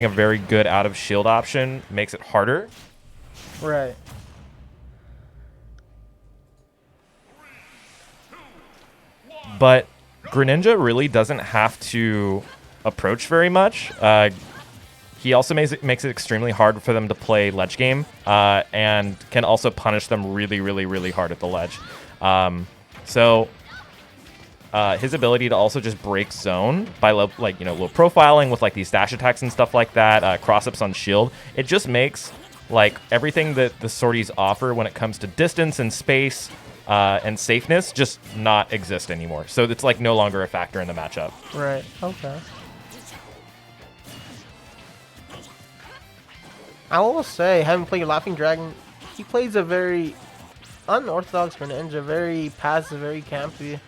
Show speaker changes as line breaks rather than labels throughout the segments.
a very good out of shield option makes it harder.
Right.
But Greninja really doesn't have to approach very much. He also makes it extremely hard for them to play ledge game, and can also punish them really, really, really hard at the ledge. So his ability to also just break zone by low profiling with like these dash attacks and stuff like that, cross-ups on shield, it just makes like everything that the sorties offer when it comes to distance and space and safeness just not exist anymore. So it's like no longer a factor in the matchup.
Right. Okay. I will say, having played Lafing Dragon, he plays a very unorthodox Greninja, very passive, very campy.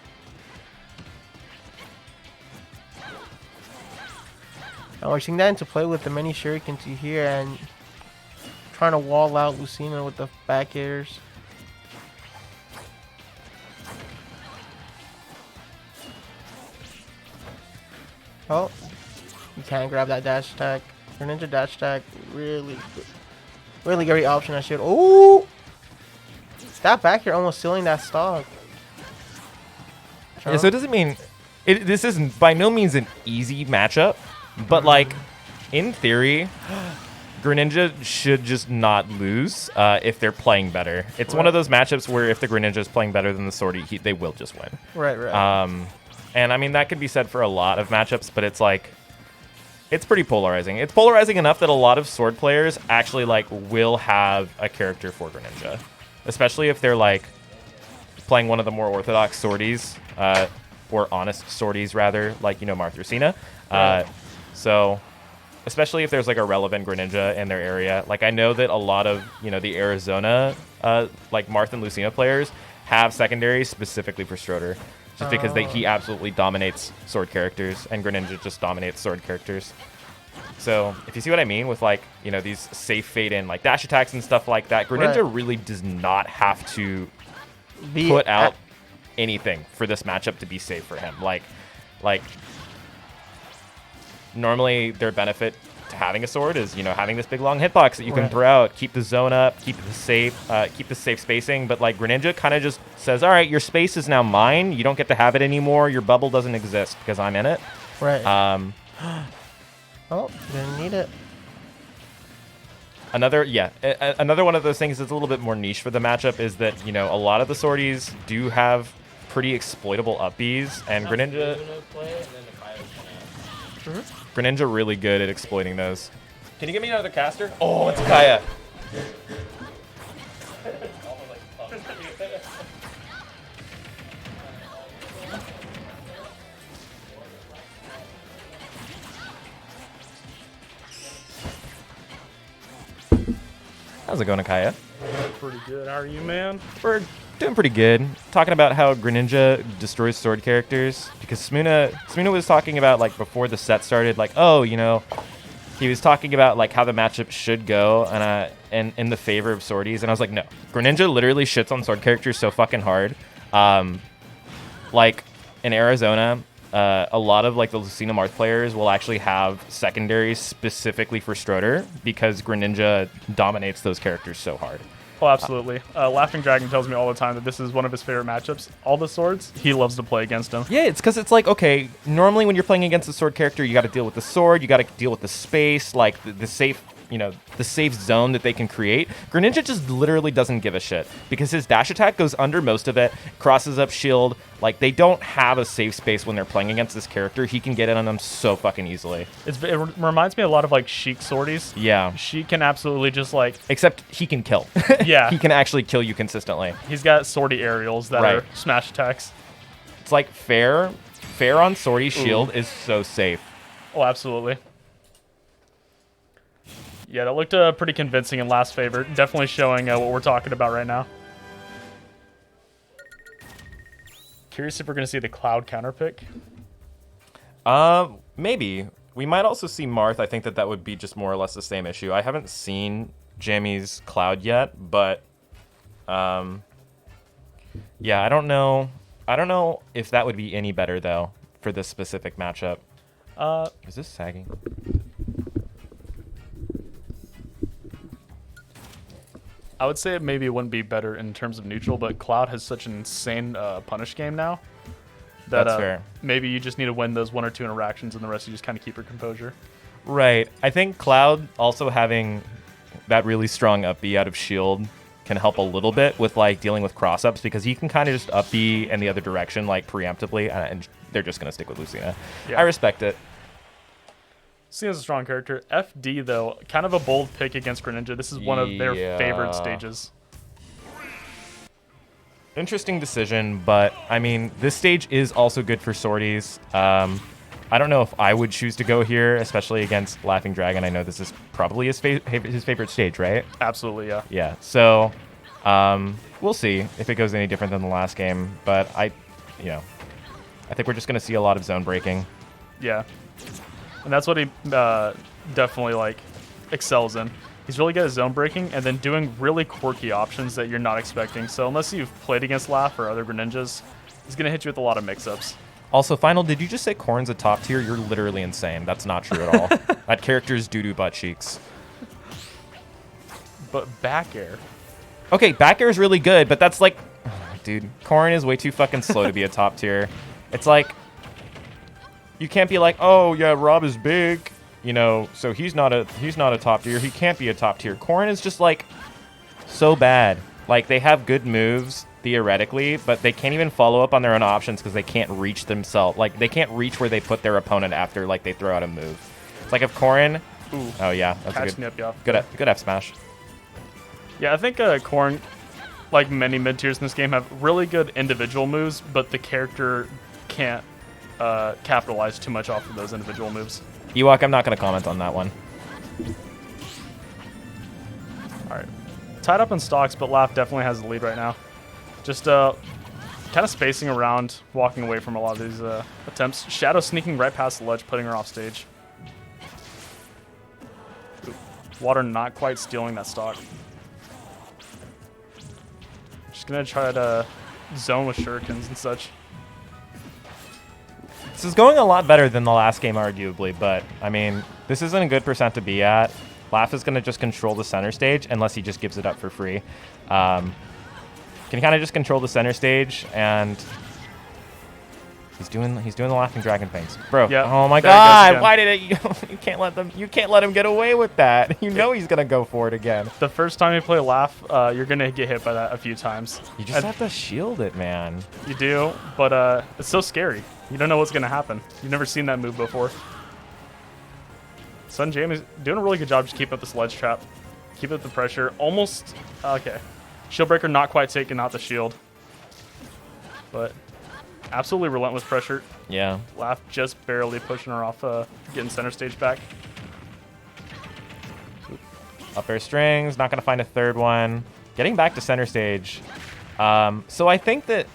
And we're seeing that into play with the many shurikens you hear and trying to wall out Lucina with the back airs. Oh, you can't grab that dash attack. Greninja dash attack, really great option. I should. Oh, that back here almost sealing that stock.
Yeah, so it doesn't mean this isn't by no means an easy matchup, but like in theory, Greninja should just not lose if they're playing better. It's one of those matchups where if the Greninja is playing better than the Swordy, they will just win.
Right.
And I mean that could be said for a lot of matchups, but it's like it's pretty polarizing. It's polarizing enough that a lot of Sword players actually like will have a character for Greninja, especially if they're like playing one of the more orthodox Swordies, or honest Swordies rather, like Marth Lucina. So especially if there's like a relevant Greninja in their area. Like I know that a lot of the Arizona like Marth and Lucina players have secondaries specifically for Stroder. Just because he absolutely dominates Sword characters, and Greninja just dominates Sword characters. So if you see what I mean with like these safe fade in like dash attacks and stuff like that, Greninja really does not have to put out anything for this matchup to be safe for him. Like normally their benefit to having a sword is having this big long hitbox that you can throw out, keep the zone up, keep the safe spacing. But like Greninja kind of just says, all right, your space is now mine, you don't get to have it anymore, your bubble doesn't exist because I'm in it.
Oh, didn't need it.
Another one of those things that's a little bit more niche for the matchup is that a lot of the Swordies do have pretty exploitable up Bs, and Greninja really good at exploiting those. Can you give me another caster? Oh, it's Kaya. How's it going, Akaya?
Pretty good. How are you, man?
We're doing pretty good. Talking about how Greninja destroys sword characters, because Smuna was talking about like before the set started, like he was talking about like how the matchup should go and in the favor of swordies, and I was like, no, Greninja literally shits on sword characters so fucking hard. Like in Arizona, a lot of like the Lucina Marth players will actually have secondaries specifically for Stroder because Greninja dominates those characters so hard.
Oh, absolutely. Laughing Dragon tells me all the time that this is one of his favorite matchups. All the swords, he loves to play against them.
Yeah, it's because it's like, okay, normally when you're playing against a sword character, you got to deal with the sword, you got to deal with the space, like the safe, the safe zone that they can create. Greninja just literally doesn't give a shit because his dash attack goes under most of it, crosses up shield. Like, they don't have a safe space when they're playing against this character. He can get in on them so fucking easily.
It reminds me a lot of, like, Sheik Swordies.
Yeah.
Sheik can absolutely just, like...
Except he can kill.
Yeah.
He can actually kill you consistently.
He's got Swordy aerials that are smash attacks.
It's like fair on Swordy shield is so safe.
Oh, absolutely. Yeah, that looked pretty convincing in last favor. Definitely showing what we're talking about right now. Curious if we're going to see the Cloud counterpick.
Maybe. We might also see Marth. I think that would be just more or less the same issue. I haven't seen Jammy's Cloud yet, but yeah, I don't know. I don't know if that would be any better though for this specific matchup. Is this sagging?
I would say maybe it wouldn't be better in terms of neutral, but Cloud has such an insane punish game now that
That's fair.
maybe you just need to win those 1 or 2 interactions and the rest you just kind of keep your composure.
Right. I think Cloud also having that really strong up B out of shield can help a little bit with like dealing with cross-ups because he can kind of just up B in the other direction like preemptively and they're just going to stick with Lucina.
Yeah.
I respect it.
Lucina's a strong character. FD, though, kind of a bold pick against Greninja. This is one of their favorite stages.
Interesting decision, but I mean, this stage is also good for sorties. I don't know if I would choose to go here, especially against Lafing Dragun. I know this is probably his favorite stage, right?
Absolutely, yeah.
Yeah, so we'll see if it goes any different than the last game, but I think we're just going to see a lot of zone breaking.
Yeah. And that's what he definitely like excels in. He's really good at zone breaking and then doing really quirky options that you're not expecting. So unless you've played against Laf or other Greninjas, he's going to hit you with a lot of mix-ups.
Also, Final, did you just say Corrin's a top tier? You're literally insane. That's not true at all. That character's doo-doo butt cheeks.
But back air.
Okay, back air is really good, but that's like... dude, Corrin is way too fucking slow to be a top tier. It's like... you can't be like, oh, yeah, Rob is big, you know, so he's not a top tier. He can't be a top tier. Corrin is just, like, so bad. Like, they have good moves, theoretically, but they can't even follow up on their own options because they can't reach themselves. Like, they can't reach where they put their opponent after, like, they throw out a move. It's like if Corrin...
Ooh,
oh, yeah, that's
catching
a
up,
good F smash.
Yeah, I think Corrin, like many mid-tiers in this game, have really good individual moves, but the character can't capitalize too much off of those individual moves.
Ewok, I'm not going to comment on that one.
All right. Tied up in stocks, but Laf definitely has the lead right now. Just kind of spacing around, walking away from a lot of these attempts. Shadow sneaking right past the ledge, putting her off stage. Ooh. Water not quite stealing that stock. Just going to try to zone with shurikens and such.
This is going a lot better than the last game, arguably, but, I mean, this isn't a good percent to be at. Laf is going to just control the center stage, unless he just gives it up for free. Can kind of just control the center stage, and he's doing the Laughing Dragon things. Bro,
yep,
oh my god, why did it, you can't let him get away with that. You know he's going to go for it again.
The first time you play Laf, you're going to get hit by that a few times.
You just have to shield it, man.
You do, but it's so scary. You don't know what's going to happen. You've never seen that move before. SuddenJami's doing a really good job just keeping up this ledge trap. Keep up the pressure. Almost, okay. Shield breaker not quite taking out the shield. But absolutely relentless pressure.
Yeah.
Laf just barely pushing her off, getting center stage back.
Up air strings, not going to find a third one. Getting back to center stage. So I think that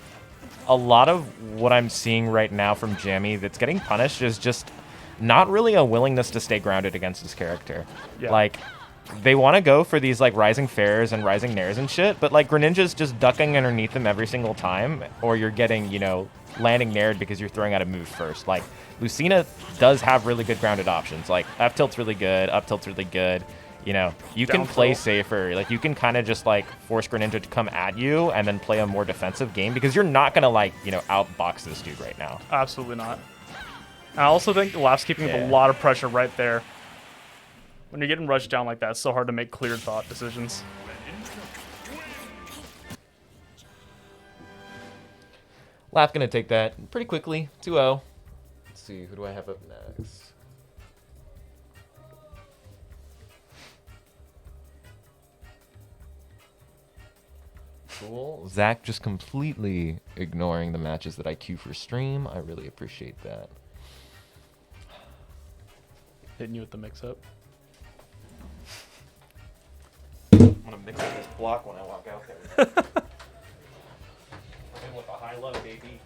a lot of what I'm seeing right now from Jammy that's getting punished is just not really a willingness to stay grounded against his character. Yeah. Like, they want to go for these, like, rising fairs and rising nairs and shit, but, like, Greninja's just ducking underneath them every single time, or you're getting, you know, landing naired because you're throwing out a move first. Like, Lucina does have really good grounded options. Like, F tilt's really good, up tilt's really good. You know, you can play safer. Like, you can kind of just, like, force Greninja to come at you and then play a more defensive game because you're not going to, like, you know, outbox this dude right now.
Absolutely not. And I also think Laf's keeping up a lot of pressure right there. When you're getting rushed down like that, it's so hard to make clear thought decisions.
Laf going to take that pretty quickly. 2-0. Let's see, who do I have up next? Cool. Zach just completely ignoring the matches that I queue for stream. I really appreciate that.
Hitting you with the mix-up.
I'm gonna mix up this block when I walk out there. I'm with a high-low, baby.